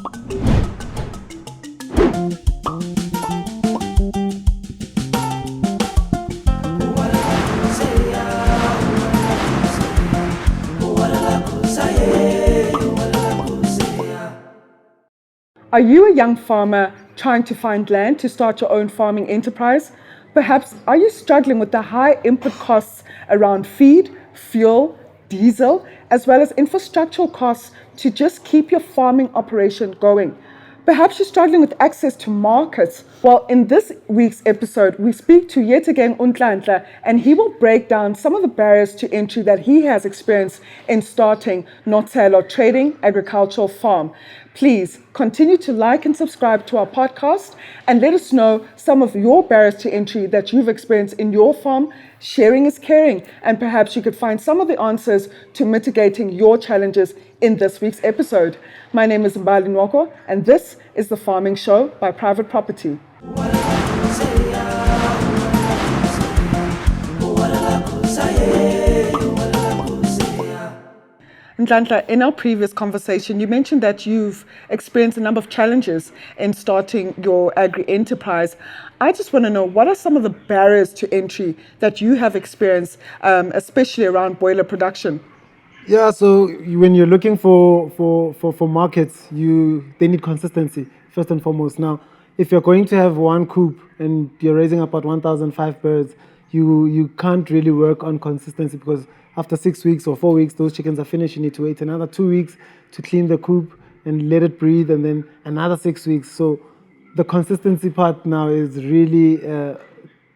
Are you a young farmer trying to find land to start your own farming enterprise? Perhaps are you struggling with the high input costs around feed, fuel, diesel, as well as infrastructural costs to just keep your farming operation going? Perhaps you're struggling with access to markets. Well, in this week's episode, we speak to yet again Nhlanhla, and he will break down some of the barriers to entry that he has experienced in starting Notshelo Trading Agricultural Farm. Please continue to like and subscribe to our podcast and let us know some of your barriers to entry that you've experienced in your farm. Sharing is caring, and perhaps you could find some of the answers to mitigating your challenges in this week's episode. My name is Mbali Nwoko, and this is The Farming Show by Private Property. Nhlanhla, in our previous conversation, you mentioned that you've experienced a number of challenges in starting your agri-enterprise. I just want to know, what are some of the barriers to entry that you have experienced, especially around broiler production? Yeah, so when you're looking for markets, they need consistency, first and foremost. Now, if you're going to have one coop and you're raising about 1,005 birds, you can't really work on consistency, because after 6 weeks or 4 weeks, those chickens are finished. You need to wait another 2 weeks to clean the coop and let it breathe, and then another 6 weeks. So the consistency part now is really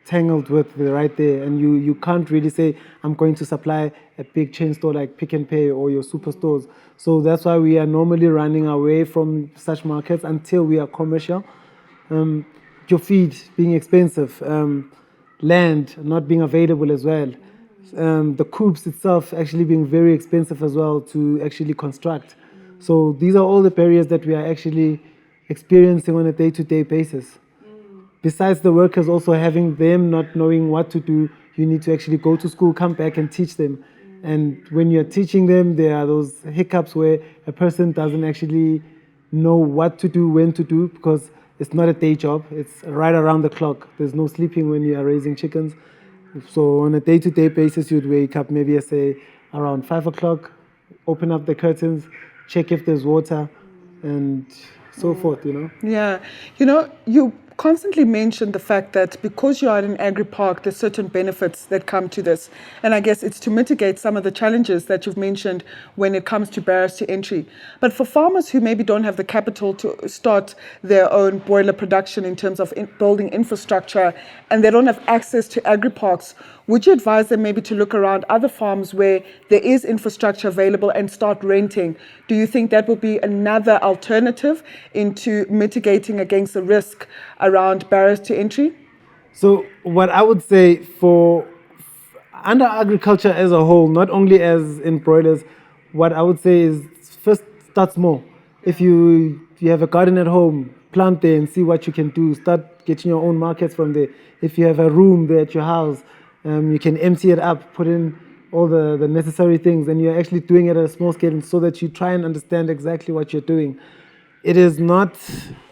tangled with right there, and you can't really say, I'm going to supply a big chain store like Pick n Pay or your superstores. So that's why we are normally running away from such markets until we are commercial. Your feed being expensive, land not being available as well, the coops itself actually being very expensive as well to actually construct. So these are all the barriers that we are actually experiencing on a day-to-day basis. Besides the workers also having them not knowing what to do, you need to actually go to school, come back and teach them. And when you're teaching them, there are those hiccups where a person doesn't actually know what to do, when to do, because it's not a day job. It's right around the clock. There's no sleeping when you are raising chickens. So on a day-to-day basis, you'd wake up maybe, I say, around 5 o'clock, open up the curtains, check if there's water, and so forth, Yeah. You constantly mention the fact that because you are in an agri-park, there's certain benefits that come to this. And I guess it's to mitigate some of the challenges that you've mentioned when it comes to barriers to entry. But for farmers who maybe don't have the capital to start their own broiler production in terms of building infrastructure, and they don't have access to agri-parks, would you advise them maybe to look around other farms where there is infrastructure available and start renting? Do you think that would be another alternative into mitigating against the risk around barriers to entry? So what I would say for under agriculture as a whole, not only as in broilers, what I would say is first start small. If you have a garden at home, plant there and see what you can do. Start getting your own markets from there. If you have a room there at your house, you can empty it up, put in all the necessary things, and you're actually doing it at a small scale so that you try and understand exactly what you're doing. It is not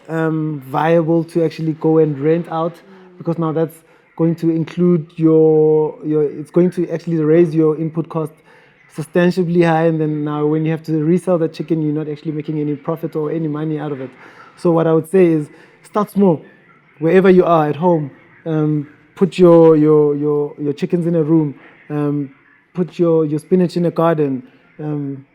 viable to actually go and rent out, because now that's going to include it's going to actually raise your input cost substantially high, and then now when you have to resell the chicken, you're not actually making any profit or any money out of it. So what I would say is start small, wherever you are at home. Put your chickens in a room. Put your spinach in a garden.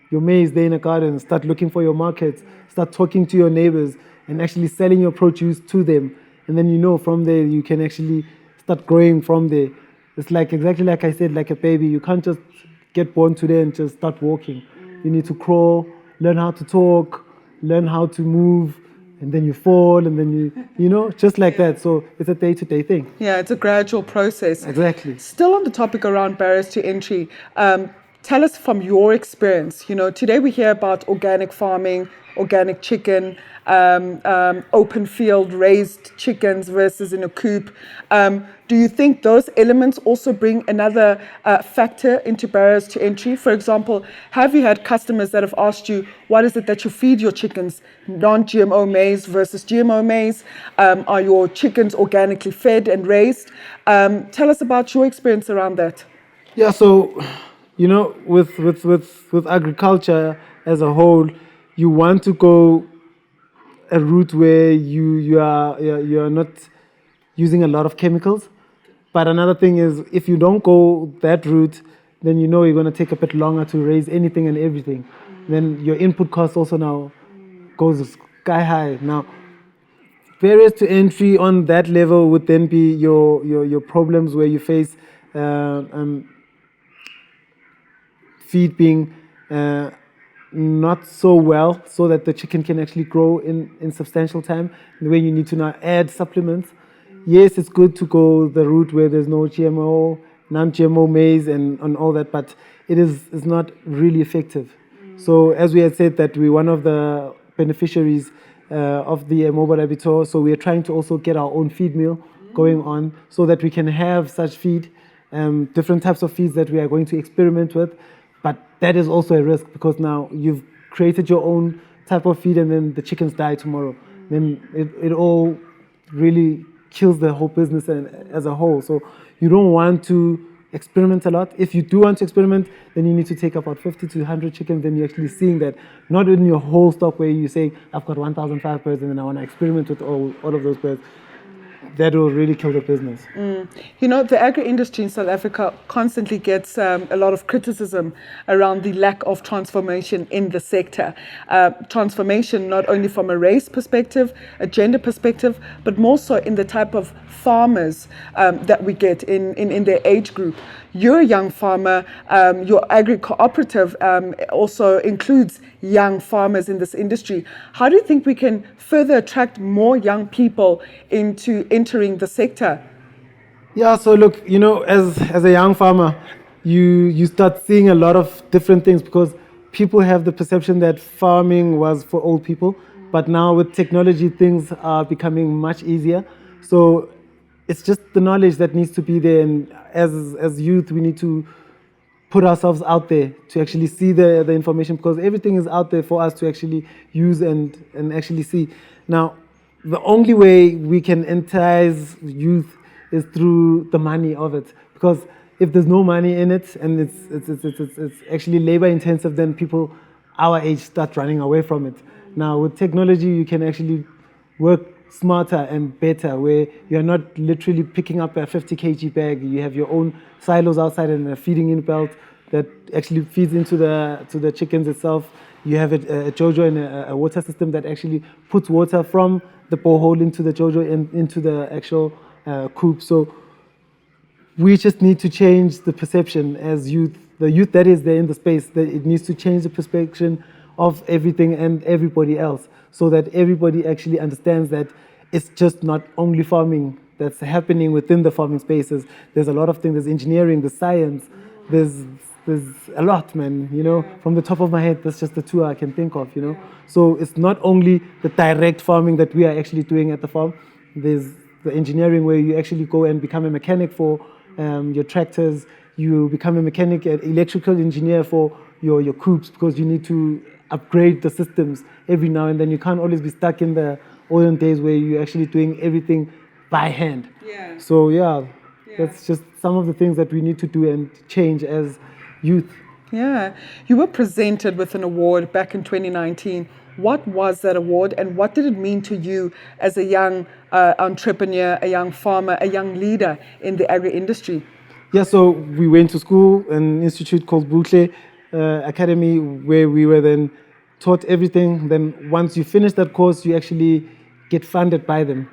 Your maize there in a garden. Start looking for your markets. Start talking to your neighbors and actually selling your produce to them. And then from there you can actually start growing from there. It's exactly like I said, like a baby. You can't just get born today and just start walking. You need to crawl, learn how to talk, learn how to move, and then you fall, and then just like that. So it's a day-to-day thing. Yeah, it's a gradual process. Exactly. Still on the topic around barriers to entry, Tell us from your experience. Today we hear about organic farming, organic chicken, open field raised chickens versus in a coop. Do you think those elements also bring another factor into barriers to entry? For example, have you had customers that have asked you, what is it that you feed your chickens? Non-GMO maize versus GMO maize? Are your chickens organically fed and raised? Tell us about your experience around that. Yeah, so with agriculture as a whole, you want to go a route where you are not using a lot of chemicals. But another thing is, if you don't go that route, then you're going to take a bit longer to raise anything and everything. Then your input cost also now goes sky high. Now, barriers to entry on that level would then be your problems where you face feed being not so well, so that the chicken can actually grow in substantial time, where you need to now add supplements. Yes, it's good to go the route where there's no GMO, non-GMO maize and all that, but it's not really effective. So as we had said that we're one of the beneficiaries of the mobile abattoir, so we are trying to also get our own feed mill going on so that we can have such feed, different types of feeds that we are going to experiment with. But that is also a risk, because now you've created your own type of feed and then the chickens die tomorrow. Then it all really kills the whole business as a whole. So you don't want to experiment a lot. If you do want to experiment, then you need to take about 50 to 100 chickens. Then you're actually seeing that, not in your whole stock where you say, I've got 1,005 birds and then I want to experiment with all of those birds. That will really kill the business. The agri-industry in South Africa constantly gets a lot of criticism around the lack of transformation in the sector. Transformation not only from a race perspective, a gender perspective, but more so in the type of farmers that we get in their age group. You're a young farmer. Your agri-cooperative also includes young farmers in this industry. How do you think we can further attract more young people into entering the sector? Yeah, so look, as a young farmer, you start seeing a lot of different things, because people have the perception that farming was for old people, but now with technology, things are becoming much easier. So it's just the knowledge that needs to be there, and as youth, we need to put ourselves out there to actually see the information, because everything is out there for us to actually use and actually see. Now, the only way we can entice youth is through the money of it, because if there's no money in it and it's actually labor intensive, then people our age start running away from it. Now with technology, you can actually work smarter and better, where you're not literally picking up a 50 kg bag. You have your own silos outside and a feeding in belt that actually feeds into the chickens itself. You have a JoJo and a water system that actually puts water from the borehole into the JoJo and into the actual coop. So we just need to change the perception as youth, the youth that is there in the space, that it needs to change the perception of everything and everybody else, so that everybody actually understands that it's just not only farming that's happening within the farming spaces. There's a lot of things. There's engineering, there's science, there's a lot, man. From the top of my head, that's just the two I can think of. So it's not only the direct farming that we are actually doing at the farm. There's the engineering, where you actually go and become a mechanic for your tractors. You become a mechanic, an electrical engineer for your coops, because you need to upgrade the systems every now and then. You can't always be stuck in the olden days where you're actually doing everything by hand. Yeah. So that's just some of the things that we need to do and change as youth. Yeah. You were presented with an award back in 2019. What was that award, and what did it mean to you as a young entrepreneur, a young farmer, a young leader in the agri-industry? Yeah, so we went to school, an institute called Poultry Academy, where we were then taught everything. Then once you finish that course, you actually get funded by them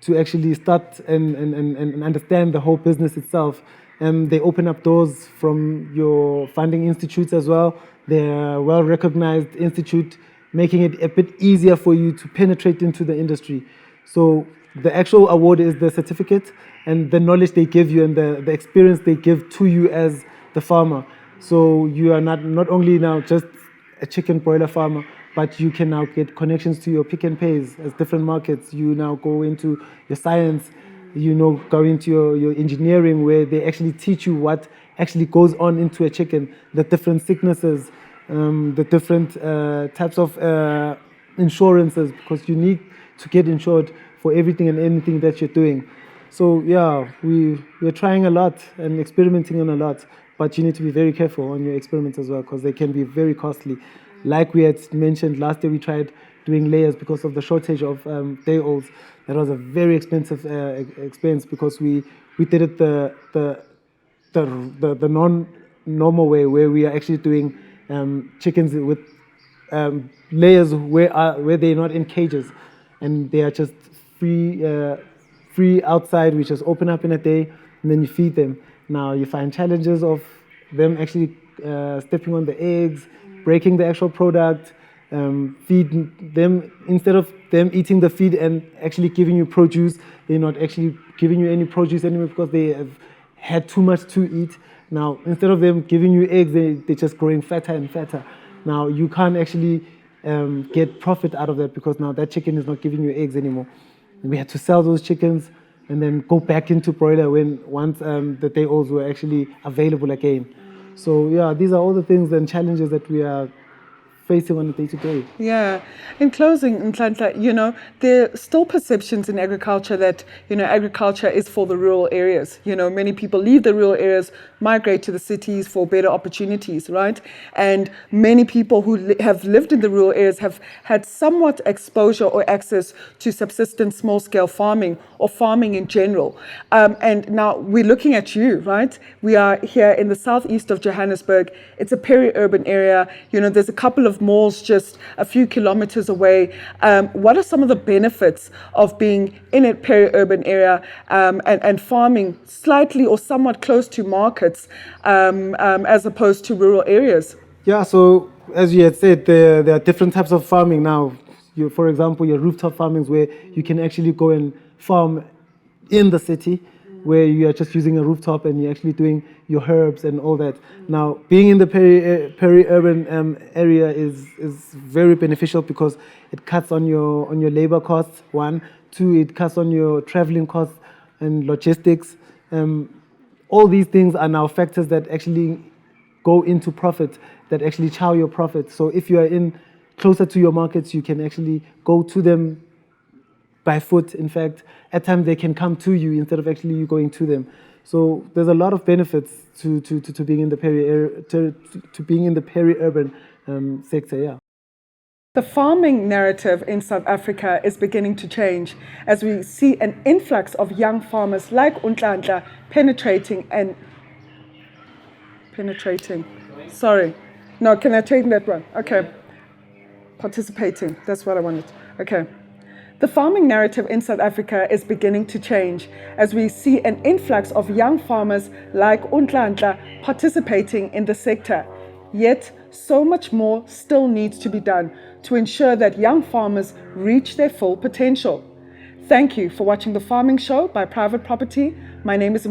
to actually start and understand the whole business itself. And they open up doors from your funding institutes as well. They're a well-recognized institute, making it a bit easier for you to penetrate into the industry. So the actual award is the certificate and the knowledge they give you and the experience they give to you as the farmer. So you are not only now just a chicken broiler farmer, but you can now get connections to your Pick and Pays as different markets. You now go into your science, go into your engineering, where they actually teach you what actually goes on into a chicken, the different sicknesses, the different types of insurances, because you need to get insured for everything and anything that you're doing. So yeah, we're trying a lot and experimenting on a lot, but you need to be very careful on your experiments as well, because they can be very costly. Like we had mentioned last year, we tried doing layers because of the shortage of day-olds. That was a very expensive expense, because we did it the non-normal way, where we are actually doing chickens with layers where they're not in cages, and they are just free outside. We just open up in a day and then you feed them. Now you find challenges of them actually stepping on the eggs, breaking the actual product, feeding them. Instead of them eating the feed and actually giving you produce, they're not actually giving you any produce anymore, because they have had too much to eat. Now, instead of them giving you eggs, they're just growing fatter and fatter. Now, you can't actually get profit out of that, because now that chicken is not giving you eggs anymore. And we had to sell those chickens and then go back into broiler once the day-olds were actually available again. So yeah, these are all the things and challenges that we are facing on a day-to-day. Yeah. In closing, Nhlanhla, there are still perceptions in agriculture that, agriculture is for the rural areas. Many people leave the rural areas, migrate to the cities for better opportunities, right? And many people who have lived in the rural areas have had somewhat exposure or access to subsistence small-scale farming or farming in general. And now we're looking at you, right? We are here in the southeast of Johannesburg. It's a peri-urban area. There's a couple of malls just a few kilometers away. What are some of the benefits of being in a peri-urban area and farming slightly or somewhat close to markets as opposed to rural areas? Yeah, so as you had said, there are different types of farming now. For example, your rooftop farmings, where you can actually go and farm in the city, where you are just using a rooftop and you're actually doing your herbs and all that. Now, being in the peri-urban area is very beneficial, because it cuts on your labor costs, one. Two, it cuts on your traveling costs and logistics. All these things are now factors that actually go into profit, that actually chow your profit. So if you are in closer to your markets, you can actually go to them by foot. In fact, at times they can come to you instead of actually you going to them. So there's a lot of benefits to being in the peri-urban sector. Yeah. The farming narrative in South Africa is beginning to change as we see an influx of young farmers like Nhlanhla penetrating. Sorry. No, can I take that one? Okay. Participating. That's what I wanted. Okay. The farming narrative in South Africa is beginning to change as we see an influx of young farmers like Nhlanhla participating in the sector. Yet, so much more still needs to be done to ensure that young farmers reach their full potential. Thank you for watching The Farming Show by Private Property. My name is